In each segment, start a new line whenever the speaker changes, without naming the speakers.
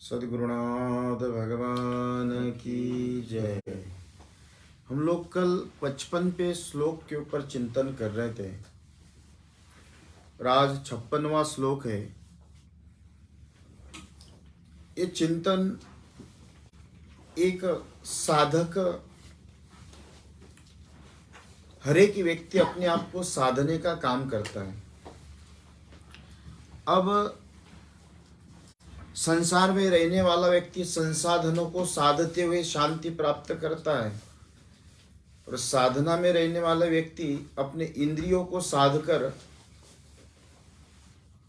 सद्गुरुनाथ भगवान की जय। हम लोग कल 55 पे श्लोक के ऊपर चिंतन कर रहे थे। आज 56वां श्लोक है। ये चिंतन एक साधक, हर एक व्यक्ति अपने आप को साधने का काम करता है। अब संसार में रहने वाला व्यक्ति संसाधनों को साधते हुए शांति प्राप्त करता है, और साधना में रहने वाला व्यक्ति अपने इंद्रियों को साध कर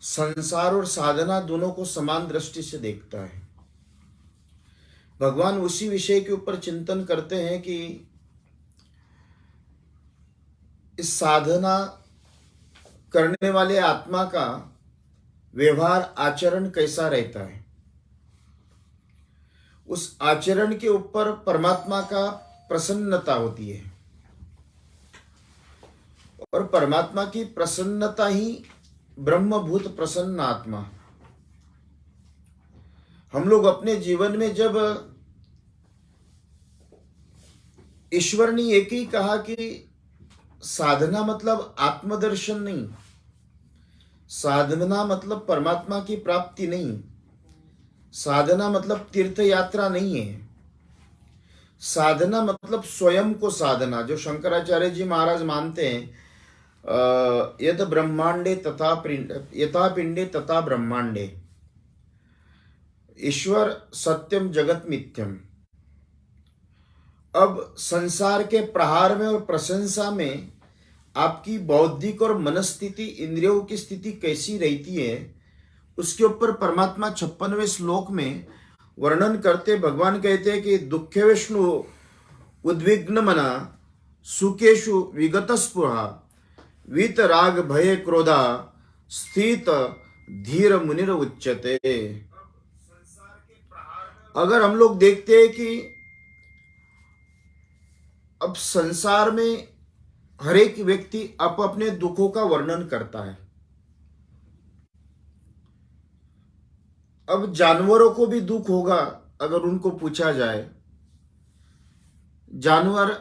संसार और साधना दोनों को समान दृष्टि से देखता है। भगवान उसी विषय के ऊपर चिंतन करते हैं कि इस साधना करने वाले आत्मा का व्यवहार आचरण कैसा रहता है। उस आचरण के ऊपर परमात्मा का प्रसन्नता होती है, और परमात्मा की प्रसन्नता ही ब्रह्मभूत प्रसन्न आत्मा। हम लोग अपने जीवन में जब ईश्वर ने एक ही कहा कि साधना मतलब आत्मदर्शन नहीं, साधना मतलब परमात्मा की प्राप्ति नहीं, साधना मतलब तीर्थ यात्रा नहीं है, साधना मतलब स्वयं को साधना। जो शंकराचार्य जी महाराज मानते हैं, यद ब्रह्मांडे तथा यथा पिंडे तथा ब्रह्मांडे, ईश्वर सत्यम जगत मिथ्यम। अब संसार के प्रहार में और प्रशंसा में आपकी बौद्धिक और मनस्थिति, इंद्रियों की स्थिति कैसी रहती है, उसके ऊपर परमात्मा 56वें श्लोक में वर्णन करते भगवान कहते हैं कि दुखेष्णु उद्विग्न मना सुखेषु विगत स्पृहा वीत राग भय क्रोधा स्थित धीर मुनिर उच्यते। अगर हम लोग देखते हैं कि अब संसार में हर एक व्यक्ति अपने दुखों का वर्णन करता है। अब जानवरों को भी दुख होगा अगर उनको पूछा जाए। जानवर,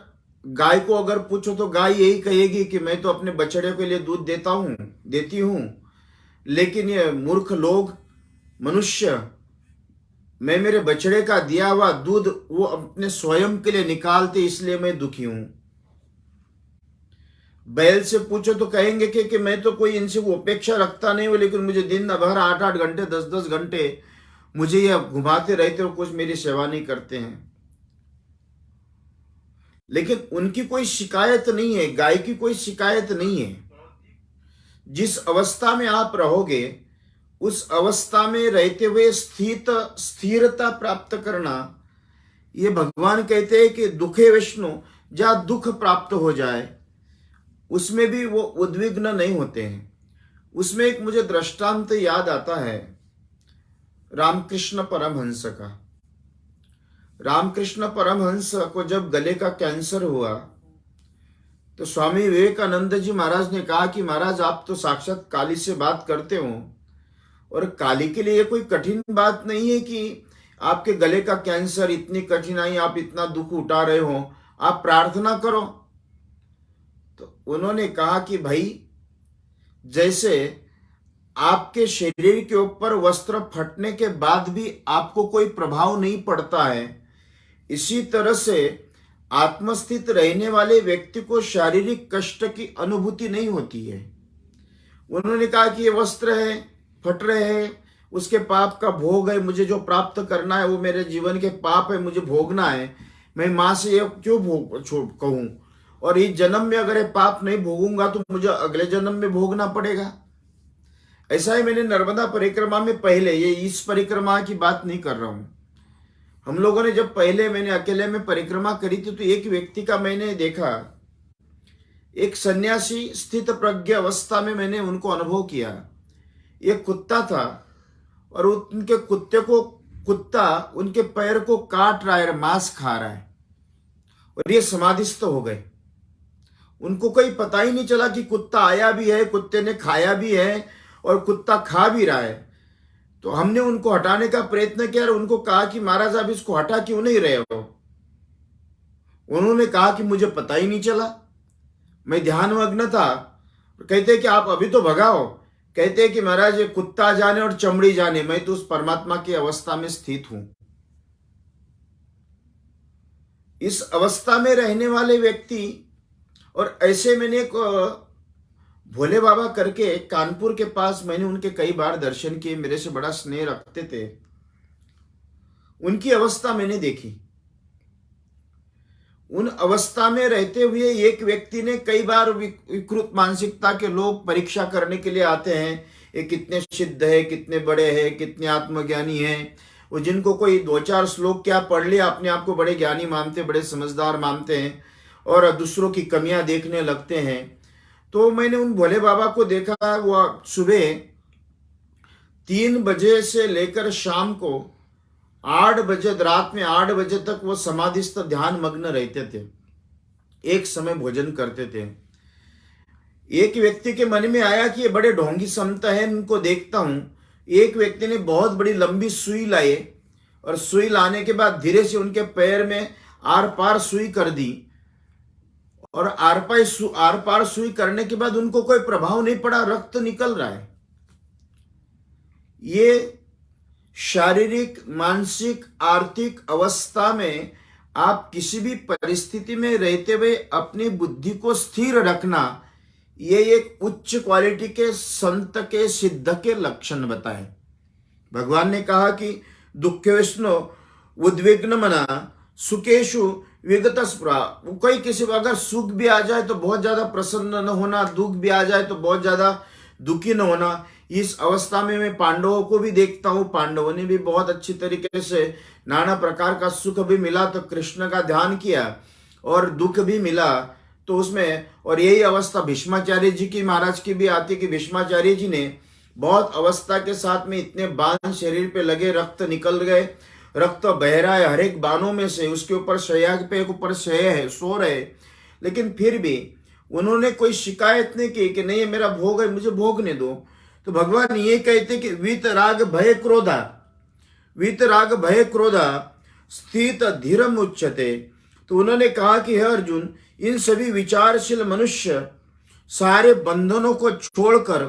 गाय को अगर पूछो तो गाय यही कहेगी कि मैं तो अपने बछड़े के लिए दूध देती हूं, लेकिन ये मूर्ख लोग, मनुष्य, मैं मेरे बछड़े का दिया हुआ दूध वो अपने स्वयं के लिए निकालते, इसलिए मैं दुखी हूं। बैल से पूछो तो कहेंगे कि मैं तो कोई इनसे अपेक्षा रखता नहीं हूं, लेकिन मुझे दिन भर 8-8 घंटे 10-10 घंटे मुझे ये घुमाते रहते और कुछ मेरी सेवा नहीं करते हैं। लेकिन उनकी कोई शिकायत नहीं है, गाय की कोई शिकायत नहीं है। जिस अवस्था में आप रहोगे उस अवस्था में रहते हुए स्थिरता प्राप्त करना, ये भगवान कहते हैं कि दुखे विष्णु, जहां दुख प्राप्त हो जाए उसमें भी वो उद्विग्न नहीं होते हैं। उसमें एक मुझे दृष्टांत याद आता है रामकृष्ण परमहंस का। रामकृष्ण परमहंस को जब गले का कैंसर हुआ तो स्वामी विवेकानंद जी महाराज ने कहा कि महाराज आप तो साक्षात काली से बात करते हो, और काली के लिए कोई कठिन बात नहीं है कि आपके गले का कैंसर, इतनी कठिनाई, आप इतना दुख उठा रहे हो, आप प्रार्थना करो। तो उन्होंने कहा कि भाई, जैसे आपके शरीर के ऊपर वस्त्र फटने के बाद भी आपको कोई प्रभाव नहीं पड़ता है, इसी तरह से आत्मस्थित रहने वाले व्यक्ति को शारीरिक कष्ट की अनुभूति नहीं होती है। उन्होंने कहा कि ये वस्त्र है, फट रहे हैं, उसके पाप का भोग है, मुझे जो प्राप्त करना है वो मेरे जीवन के पाप है, मुझे भोगना है। मैं मां से ये क्यों कहूं, और इस जन्म में अगर ये पाप नहीं भोगूंगा तो मुझे अगले जन्म में भोगना पड़ेगा। ऐसा ही मैंने नर्मदा परिक्रमा में, पहले, ये इस परिक्रमा की बात नहीं कर रहा हूं, हम लोगों ने जब पहले मैंने अकेले में परिक्रमा करी थी तो एक व्यक्ति का मैंने देखा, एक सन्यासी स्थित प्रज्ञ अवस्था में मैंने उनको अनुभव किया। एक कुत्ता था और उनके कुत्ता उनके पैर को काट रहा है, मांस खा रहा है, और ये समाधिस्थ हो गए। उनको कोई पता ही नहीं चला कि कुत्ता आया भी है, कुत्ते ने खाया भी है और कुत्ता खा भी रहा है। तो हमने उनको हटाने का प्रयत्न किया और उनको कहा कि महाराज आप इसको हटा क्यों नहीं रहे हो। उन्होंने कहा कि मुझे पता ही नहीं चला, मैं ध्यानमग्न था। कहते कि आप अभी तो भगाओ। कहते कि महाराज ये कुत्ता जाने और चमड़ी जाने, मैं तो उस परमात्मा की अवस्था में स्थित हूं। इस अवस्था में रहने वाले व्यक्ति, और ऐसे मैंने एक भोले बाबा करके कानपुर के पास, मैंने उनके कई बार दर्शन किए, मेरे से बड़ा स्नेह रखते थे। उनकी अवस्था मैंने देखी। उन अवस्था में रहते हुए एक व्यक्ति ने, कई बार विकृत मानसिकता के लोग परीक्षा करने के लिए आते हैं, ये कितने सिद्ध है, कितने बड़े हैं, कितने आत्मज्ञानी हैं। वो जिनको कोई 2-4 श्लोक क्या पढ़ लिया, अपने आप को बड़े ज्ञानी मानते, बड़े समझदार मानते हैं और दूसरों की कमियां देखने लगते हैं। तो मैंने उन भोले बाबा को देखा, वो सुबह 3 बजे से लेकर शाम को 8 बजे, रात में 8 बजे तक वो समाधिस्थ ध्यान मग्न रहते थे, एक समय भोजन करते थे। एक व्यक्ति के मन में आया कि ये बड़े ढोंगी संत हैं, इनको देखता हूं। एक व्यक्ति ने बहुत बड़ी लंबी सुई लाई और सुई लाने के बाद धीरे से उनके पैर में आर पार सुई कर दी, और आर पार सुई करने के बाद उनको कोई प्रभाव नहीं पड़ा, रक्त निकल रहा है। ये शारीरिक, मानसिक, आर्थिक अवस्था में आप किसी भी परिस्थिति में रहते हुए अपनी बुद्धि को स्थिर रखना, ये एक उच्च क्वालिटी के संत के, सिद्ध के लक्षण बताए। भगवान ने कहा कि दुखेष्णो उद्विग्न मना सुखेशु विगत स्पृहा। कोई किसी, अगर सुख भी आ जाए तो बहुत ज्यादा प्रसन्न न होना, दुख भी आ जाए तो बहुत ज्यादा दुखी न होना। इस अवस्था में मैं पांडवों को भी देखता हूं, पांडवों ने भी बहुत अच्छी तरीके से नाना प्रकार का सुख भी मिला तो कृष्ण का ध्यान किया, और दुख भी मिला तो उसमें, और यही अवस्था भीष्माचार्य जी की, महाराज की भी आती कि भीष्माचार्य जी ने बहुत अवस्था के साथ में इतने बाण शरीर पे लगे, रक्त निकल गए, रक्त बह रहा है हर एक बाणों में से, उसके ऊपर शैया पे ऊपर शय है, सो रहे, लेकिन फिर भी उन्होंने कोई शिकायत नहीं की कि नहीं ये मेरा भोग है, मुझे भोगने दो। तो भगवान ये कहते कि वीतराग भय क्रोधा, वीतराग भय क्रोधा स्थित धीरम उच्यते। तो उन्होंने कहा कि हे अर्जुन, इन सभी विचारशील मनुष्य सारे बंधनों को छोड़कर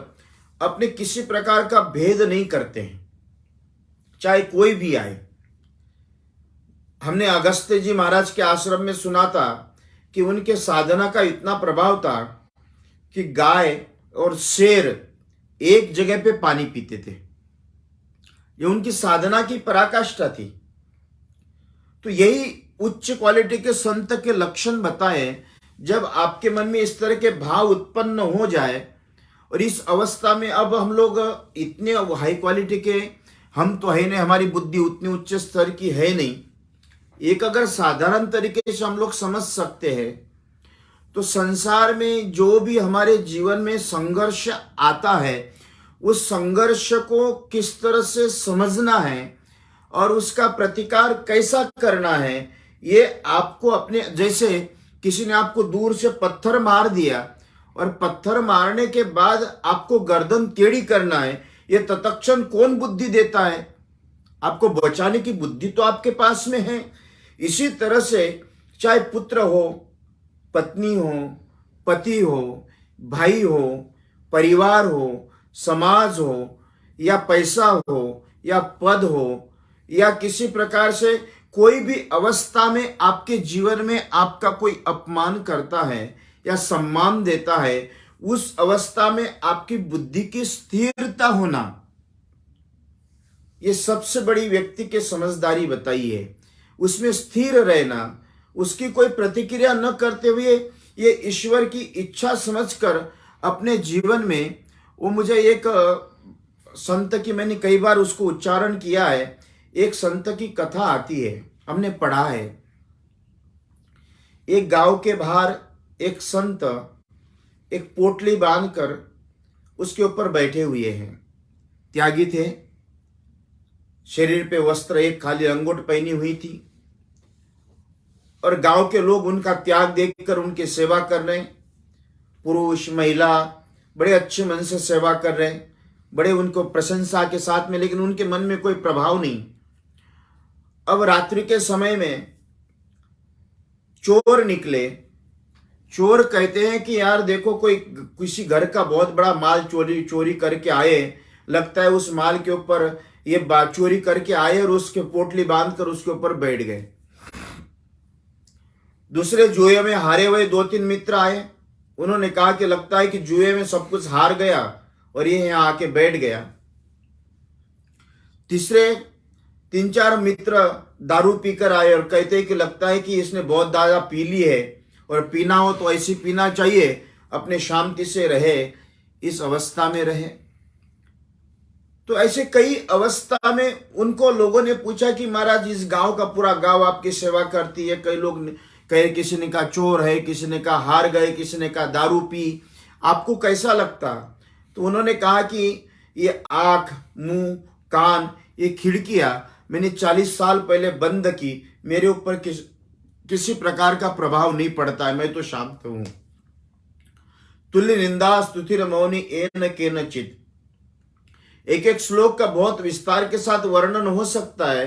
अपने किसी प्रकार का भेद नहीं करते हैं, चाहे कोई भी आए। हमने अगस्त्य जी महाराज के आश्रम में सुना था कि उनके साधना का इतना प्रभाव था कि गाय और शेर एक जगह पे पानी पीते थे। ये उनकी साधना की पराकाष्ठा थी। तो यही उच्च क्वालिटी के संत के लक्षण बताए। जब आपके मन में इस तरह के भाव उत्पन्न हो जाए, और इस अवस्था में अब हम लोग इतने हाई क्वालिटी के हम तो है नहीं, हमारी बुद्धि उतनी उच्च स्तर की है नहीं। एक अगर साधारण तरीके से हम लोग समझ सकते हैं तो संसार में जो भी हमारे जीवन में संघर्ष आता है, उस संघर्ष को किस तरह से समझना है और उसका प्रतिकार कैसा करना है, ये आपको अपने, जैसे किसी ने आपको दूर से पत्थर मार दिया और पत्थर मारने के बाद आपको गर्दन टेढ़ी करना है, ये तत्क्षण कौन बुद्धि देता है? आपको बचाने की बुद्धि तो आपके पास में है। इसी तरह से चाहे पुत्र हो, पत्नी हो, पति हो, भाई हो, परिवार हो, समाज हो, या पैसा हो, या पद हो, या किसी प्रकार से कोई भी अवस्था में आपके जीवन में आपका कोई अपमान करता है या सम्मान देता है, उस अवस्था में आपकी बुद्धि की स्थिरता होना, ये सबसे बड़ी व्यक्ति की समझदारी बताई है। उसमें स्थिर रहना, उसकी कोई प्रतिक्रिया न करते हुए ये ईश्वर की इच्छा समझकर अपने जीवन में, वो मुझे एक संत की, मैंने कई बार उसको उच्चारण किया है, एक संत की कथा आती है, हमने पढ़ा है। एक गांव के बाहर एक संत एक पोटली बांधकर उसके ऊपर बैठे हुए हैं। त्यागी थे, शरीर पे वस्त्र एक खाली रंगोट पहनी हुई थी, और गांव के लोग उनका त्याग देखकर उनकी सेवा कर रहे हैं। पुरुष महिला बड़े अच्छे मन से सेवा कर रहे हैं। बड़े उनको प्रशंसा के साथ में, लेकिन उनके मन में कोई प्रभाव नहीं। अब रात्रि के समय में चोर निकले। चोर कहते हैं कि यार देखो, कोई किसी घर का बहुत बड़ा माल चोरी करके आए, लगता है उस माल के ऊपर ये चोरी करके आए, और उसके पोटली बांधकर उसके ऊपर बैठ गए। दूसरे जुए में हारे हुए 2-3 मित्र आए, उन्होंने कहा कि लगता है कि जुए में सब कुछ हार गया और ये यहां आके बैठ गया। तीसरे 3-4 मित्र दारू पीकर आए और कहते हैं कि लगता है कि इसने बहुत ज्यादा पी ली है, और पीना हो तो ऐसी पीना चाहिए, अपने शांति से रहे, इस अवस्था में रहे। तो ऐसे कई अवस्था में उनको लोगों ने पूछा कि महाराज, इस गांव का पूरा गांव आपकी सेवा करती है। कई लोग कहे, किसी ने कहा चोर है, किसी ने कहा हार गए, किसी ने कहा दारू पी, आपको कैसा लगता? तो उन्होंने कहा कि ये आंख, मुंह, कान, ये खिड़कियां मैंने 40 साल पहले बंद की, मेरे ऊपर किसी प्रकार का प्रभाव नहीं पड़ता है, मैं तो शांत हूं। तुल्य निंदा स्तुतिर मौनी एन केनचित। एक एक श्लोक का बहुत विस्तार के साथ वर्णन हो सकता है,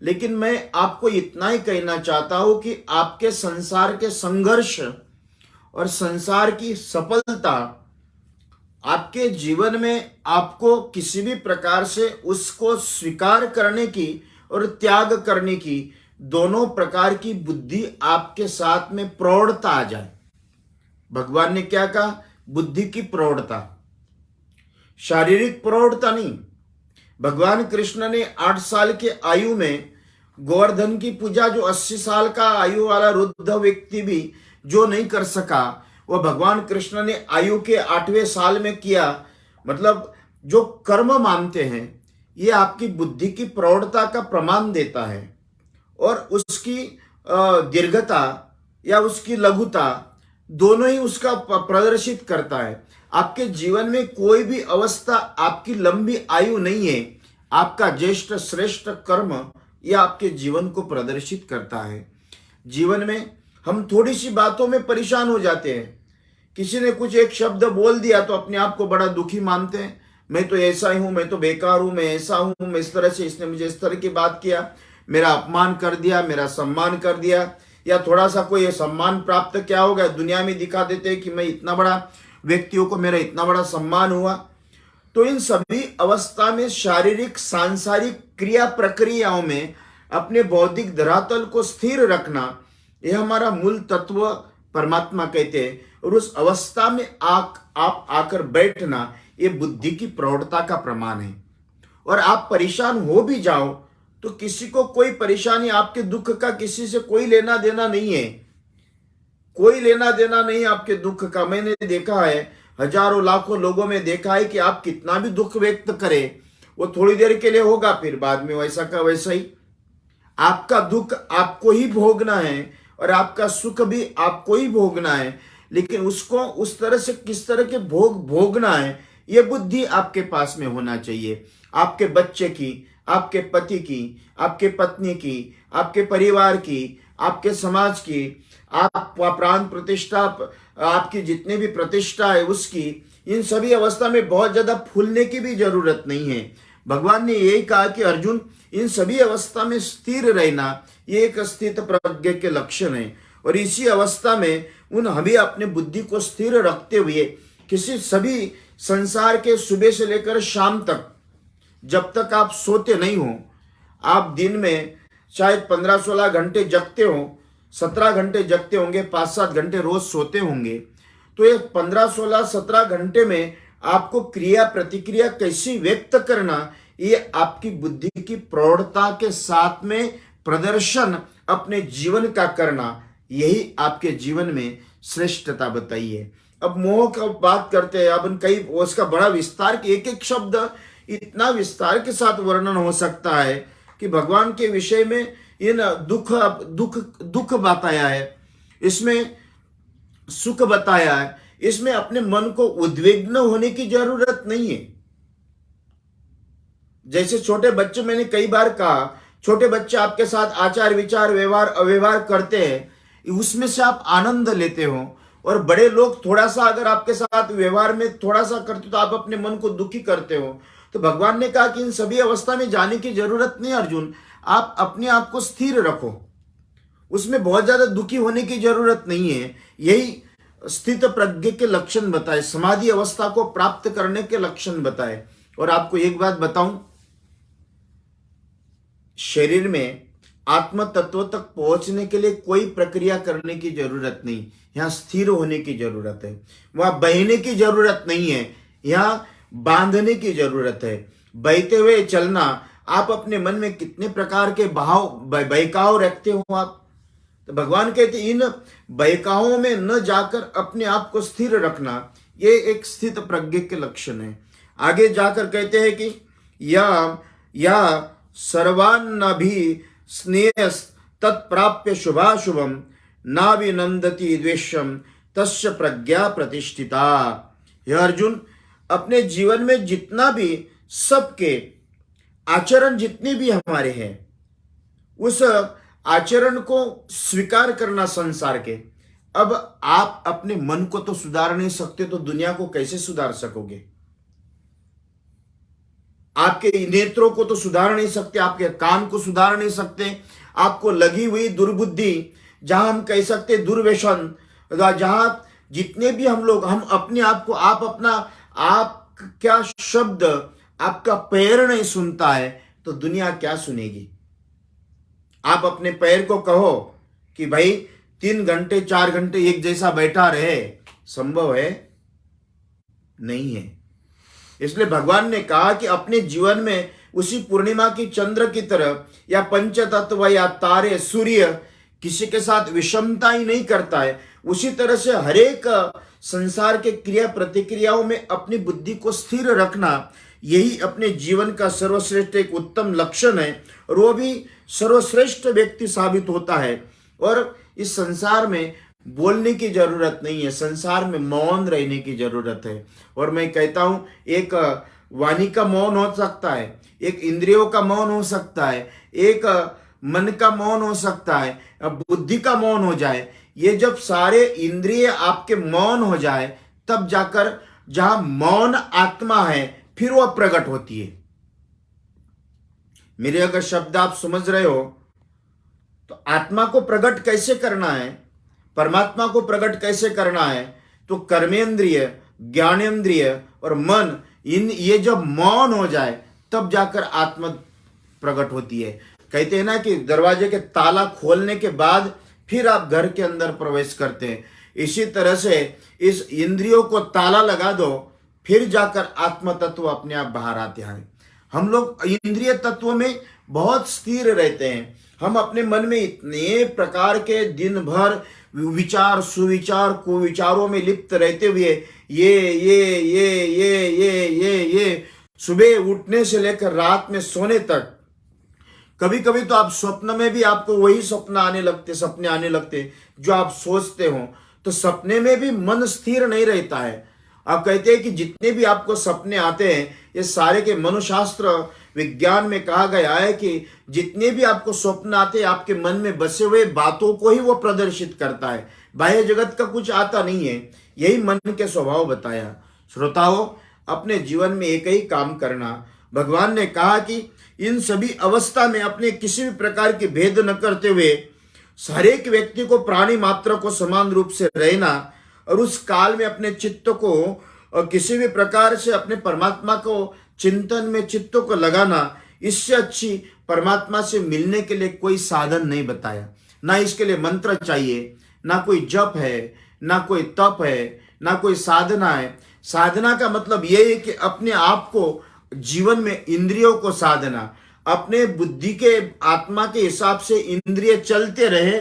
लेकिन मैं आपको इतना ही कहना चाहता हूं कि आपके संसार के संघर्ष और संसार की सफलता, आपके जीवन में आपको किसी भी प्रकार से उसको स्वीकार करने की और त्याग करने की, दोनों प्रकार की बुद्धि आपके साथ में प्रौढ़ता आ जाए। भगवान ने क्या कहा? बुद्धि की प्रौढ़ता, शारीरिक प्रौढ़ता नहीं। भगवान कृष्ण ने 8 साल के आयु में गोवर्धन की पूजा, जो 80 साल का आयु वाला वृद्ध व्यक्ति भी जो नहीं कर सका, वह भगवान कृष्ण ने आयु के 8वें साल में किया। मतलब जो कर्म मानते हैं, ये आपकी बुद्धि की प्रौढ़ता का प्रमाण देता है, और उसकी दीर्घता या उसकी लघुता दोनों ही उसका प्रदर्शित करता है। आपके जीवन में कोई भी अवस्था आपकी लंबी आयु नहीं है, आपका ज्येष्ठ श्रेष्ठ कर्म यह आपके जीवन को प्रदर्शित करता है। जीवन में हम थोड़ी सी बातों में परेशान हो जाते हैं। किसी ने कुछ एक शब्द बोल दिया तो अपने आप को बड़ा दुखी मानते हैं, मैं तो ऐसा ही हूं, मैं तो बेकार हूं, मैं ऐसा हूं, मैं इस तरह से, इसने मुझे इस तरह की बात किया, मेरा अपमान कर दिया, मेरा सम्मान कर दिया, या थोड़ा सा कोई सम्मान प्राप्त क्या हो गया, दुनिया में दिखा देते हैं कि मैं इतना बड़ा व्यक्तियों को मेरा इतना बड़ा सम्मान हुआ। तो इन सभी अवस्था में शारीरिक सांसारिक क्रिया प्रक्रियाओं में अपने बौद्धिक धरातल को स्थिर रखना, यह हमारा मूल तत्व परमात्मा कहते हैं। और उस अवस्था में आप आकर बैठना, ये बुद्धि की प्रौढ़ता का प्रमाण है। और आप परेशान हो भी जाओ तो किसी को कोई परेशानी, आपके दुख का किसी से कोई लेना देना नहीं है, कोई लेना देना नहीं आपके दुख का। मैंने देखा है, हजारों लाखों लोगों में देखा है कि आप कितना भी दुख व्यक्त करें, वो थोड़ी देर के लिए होगा, फिर बाद में वैसा का वैसा ही। आपका दुख आपको ही भोगना है और आपका सुख भी आपको ही भोगना है, लेकिन उसको उस तरह से किस तरह के भोगना है, ये बुद्धि आपके पास में होना चाहिए। आपके बच्चे की, आपके पति की, आपके पत्नी की, आपके परिवार की, आपके समाज की, आपका प्राण प्रतिष्ठा, आपकी जितने भी प्रतिष्ठा है उसकी, इन सभी अवस्था में बहुत ज्यादा फूलने की भी जरूरत नहीं है। भगवान ने यही कहा कि अर्जुन, इन सभी अवस्था में स्थिर रहना, ये एक स्थित प्रज्ञ के लक्षण है। और इसी अवस्था में हमें अपने बुद्धि को स्थिर रखते हुए किसी सभी संसार के सुबह से लेकर शाम तक, जब तक आप सोते नहीं हो, आप दिन में शायद 15-16 घंटे जगते हो, 17 घंटे जगते होंगे, 5-7 घंटे रोज सोते होंगे, तो ये 15-16-17 घंटे में आपको क्रिया प्रतिक्रिया कैसी व्यक्त करना, ये आपकी बुद्धि की प्रौढ़ता के साथ में प्रदर्शन अपने जीवन का करना, यही आपके जीवन में श्रेष्ठता बताइए। अब मोह का बात करते हैं, अब कई उसका बड़ा विस्तार, कि एक एक शब्द इतना विस्तार के साथ वर्णन हो सकता है कि भगवान के विषय में इन दुख बताया है, इसमें सुख बताया है, इसमें अपने मन को उद्विग्न होने की जरूरत नहीं है। जैसे छोटे बच्चे, मैंने कई बार कहा, छोटे बच्चे आपके साथ आचार विचार व्यवहार अव्यवहार करते हैं, उसमें से आप आनंद लेते हो, और बड़े लोग थोड़ा सा अगर आपके साथ व्यवहार में थोड़ा सा करते तो आप अपने मन को दुखी करते हो। तो भगवान ने कहा कि इन सभी अवस्था में जाने की जरूरत नहीं अर्जुन, आप अपने आप को स्थिर रखो, उसमें बहुत ज्यादा दुखी होने की जरूरत नहीं है। यही स्थित प्रज्ञ के लक्षण बताए, समाधि अवस्था को प्राप्त करने के लक्षण बताए। और आपको एक बात बताऊं, शरीर में आत्म तत्व तक पहुंचने के लिए कोई प्रक्रिया करने की जरूरत नहीं, यहां स्थिर होने की जरूरत है। वहां बहने की जरूरत नहीं है, यहां बांधने की जरूरत है। बहते हुए चलना, आप अपने मन में कितने प्रकार के भाव बहकाव रखते हो आप, तो भगवान कहते इन बहकावों में न जाकर अपने आप को स्थिर रखना, ये एक स्थित प्रज्ञ के लक्षण है। आगे जाकर कहते हैं कि या सर्वान्नभि स्नेह तत्प्राप्य शुभाशुभम नाभिनंदति द्वेषम तस्य प्रज्ञा प्रतिष्ठिता। हे अर्जुन, अपने जीवन में जितना भी सबके आचरण जितने भी हमारे हैं, उस आचरण को स्वीकार करना संसार के। अब आप अपने मन को तो सुधार नहीं सकते तो दुनिया को कैसे सुधार सकोगे? आपके नेत्रों को तो सुधार नहीं सकते, आपके कान को सुधार नहीं सकते, आपको लगी हुई दुर्बुद्धि, जहां हम कह सकते दुर्व्यसन, जहां जितने भी हम लोग, हम अपने आप को, आप अपना, आप क्या शब्द आपका पैर नहीं सुनता है तो दुनिया क्या सुनेगी? आप अपने पैर को कहो कि भाई 3 घंटे 4 घंटे एक जैसा बैठा रहे, संभव है? नहीं है। इसलिए भगवान ने कहा कि अपने जीवन में उसी पूर्णिमा की चंद्र की तरह, या पंचतत्व या तारे सूर्य किसी के साथ विषमता ही नहीं करता है, उसी तरह से हरेक संसार के क्रिया प्रतिक्रियाओं में अपनी बुद्धि को स्थिर रखना, यही अपने जीवन का सर्वश्रेष्ठ एक उत्तम लक्षण है। और वो भी सर्वश्रेष्ठ व्यक्ति साबित होता है। और इस संसार में बोलने की जरूरत नहीं है, संसार में मौन रहने की जरूरत है। और मैं कहता हूं, एक वाणी का मौन हो सकता है, एक इंद्रियों का मौन हो सकता है, एक मन का मौन हो सकता है, बुद्धि का मौन हो जाए। ये जब सारे इंद्रिय आपके मौन हो जाए, तब जाकर जहां मौन आत्मा है फिर वह प्रकट होती है। मेरे अगर शब्द आप समझ रहे हो तो आत्मा को प्रकट कैसे करना है, परमात्मा को प्रकट कैसे करना है, तो कर्मेंद्रिय, ज्ञानेंद्रिय और मन, ये जब मौन हो जाए तब जाकर आत्मा प्रकट होती है। कहते हैं ना कि दरवाजे के ताला खोलने के बाद फिर आप घर के अंदर प्रवेश करते हैं। इसी तरह से इस इंद्रियों को ताला लगा दो, फिर जाकर आत्म तत्व अपने आप बाहर आते हैं। हम लोग इंद्रिय तत्व में बहुत स्थिर रहते हैं, हम अपने मन में इतने प्रकार के दिन भर विचार, सुविचार, कुविचारों में लिप्त रहते हुए ये सुबह उठने से लेकर रात में सोने तक, कभी कभी तो आप स्वप्न में भी आपको वही सपने आने लगते जो आप सोचते हो। तो सपने में भी मन स्थिर नहीं रहता है। आप कहते हैं कि जितने भी आपको सपने आते हैं, ये सारे के मनुशास्त्र विज्ञान में कहा गया है कि जितने भी आपको स्वप्न आते हैं, आपके मन में बसे हुए बातों को ही वो प्रदर्शित करता है, बाह्य जगत का कुछ आता नहीं है। यही मन के स्वभाव बताया। श्रोताओं, अपने जीवन में एक ही काम करना। भगवान ने कहा कि इन सभी अवस्था में अपने किसी भी प्रकार के भेद न करते हुए हर एक व्यक्ति को, प्राणी मात्र को समान रूप से रहना, और उस काल में अपने चित्त को किसी भी प्रकार से अपने परमात्मा को चिंतन में चित्त को लगाना, इससे अच्छी परमात्मा से मिलने के लिए कोई साधन नहीं बताया। ना इसके लिए मंत्र चाहिए, ना कोई जप है, ना कोई तप है, ना कोई साधना है। साधना का मतलब यह है कि अपने आप को जीवन में इंद्रियों को साधना, अपने बुद्धि के आत्मा के हिसाब से इंद्रिय चलते रहे,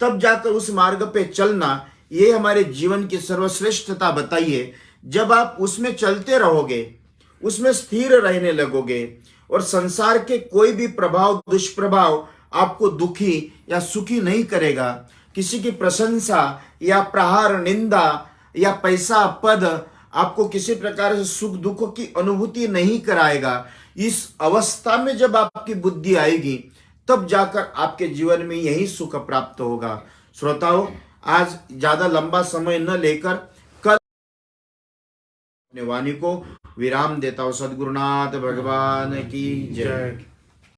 तब जाकर उस मार्ग पे चलना, ये हमारे जीवन की सर्वश्रेष्ठता बताइए। जब आप उसमें चलते रहोगे, उसमें स्थिर रहने लगोगे, और संसार के कोई भी प्रभाव, दुष्प्रभाव आपको दुखी या सुखी नहीं करेगा। किसी की प्रशंसा या प्रहार, निंदा या पैसा, पद आपको किसी प्रकार से सुख दुख की अनुभूति नहीं कराएगा। इस अवस्था में जब आपकी बुद्धि आएगी, तब जाकर आपके जीवन में यही सुख प्राप्त होगा। श्रोताओं, आज ज्यादा लंबा समय न लेकर कल अपने वाणी को विराम देता हूं। सद्गुरुनाथ भगवान की जय।